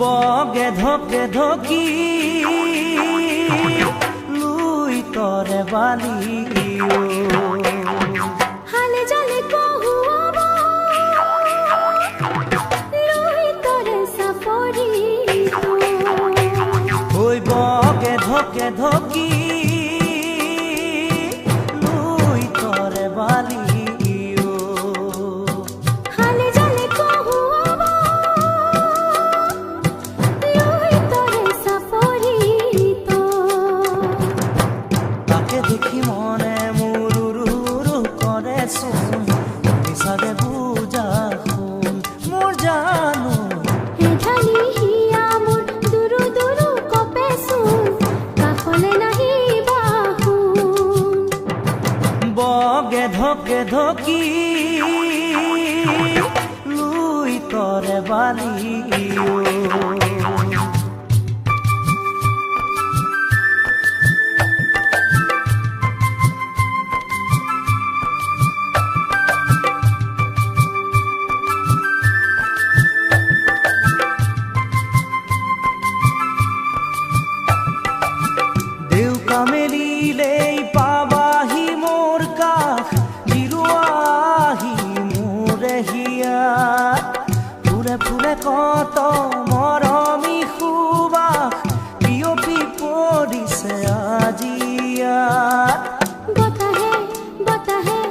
বগে ধকে ধকি Louis তরে বালি হালে জালে কহুয়াব লুই তরে সাফরি ওই বগে ধকে ধকি লুই তরে বালি হালে জালে কহুয়াব লুই তরে সাফরি তাকে দেখি মনে মুরুরু করে শুন বিষাদে বুঝা খুন মোর জানু হেঠালি হিয়া মোর দুরু দুরু কপে শুন কাখলে নাহি বাহুন বগে ধকে ধকি লুই তরে বালি মেলিলেই পাবাহি মোর কাষ জিৰুৱাহি মোৰে হিয়া ফুলে ফুলে কত মৰমী সুবাস বিয়পি পৰিছে আজিয়া বতাহে বতাহে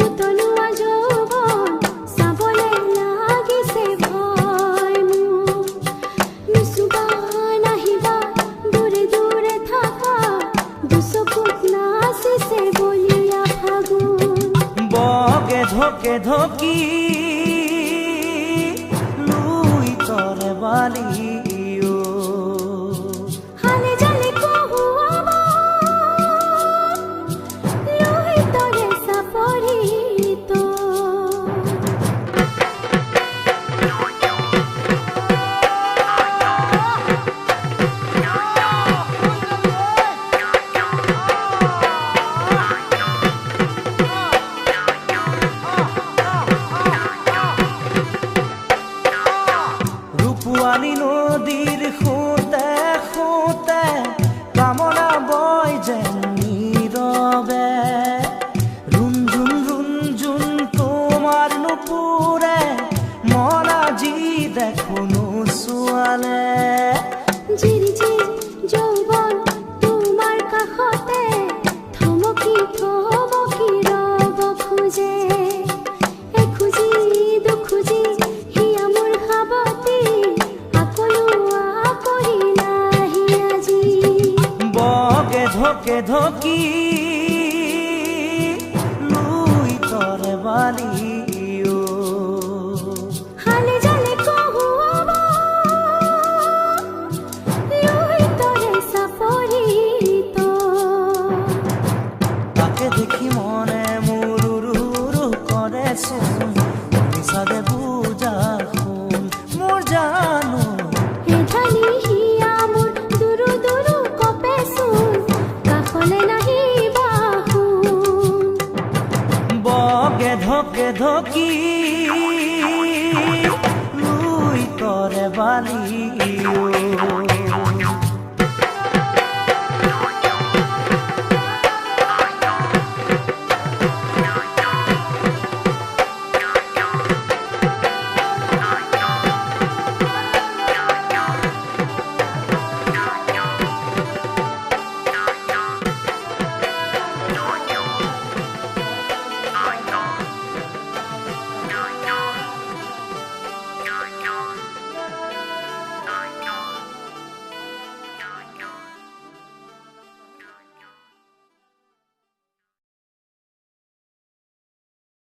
উতলোৱা যৌৱন চাবলে লাগিছে ভয় মোৰ নুচুবা নাহিবা দূৰে দূৰে থাকা দুচকুত নাচিছে বলিয়া ফাগুন বগে ধকে ধকি লুই তৰে বালি হালে জালে কহুৱাব লুই তৰে চাপৰি ৰূপৱানী নদীৰ খুঁতে খুঁতে কামনা বয় যেন নীৰবে ৰুঞ্জুন তোমাৰ নুপুৰে মন আজি দেখো নোচোৱালে ঝিৰিঝিৰ যৌৱন তোমাৰ কাষতে থমকি থমকি ৰব খোজে এখোজি দুখোজি হিয়া মোৰ সাৱতি আকলোৱা কৰিলাহি আজি বগে ধকে ধকি লুই তৰে বালি হালে জালে কহুৱাব লুই তৰে চাপৰি তাকে দেখি মনে মুরুরু করে শুন বিষাদে বুঝা খুন মোর জানু হেঠালি হিয়া মোর দুরু দুরু কপে শুন কাখলে নাহি বাহুন বগে ধকে ধকি লুই তরে বালি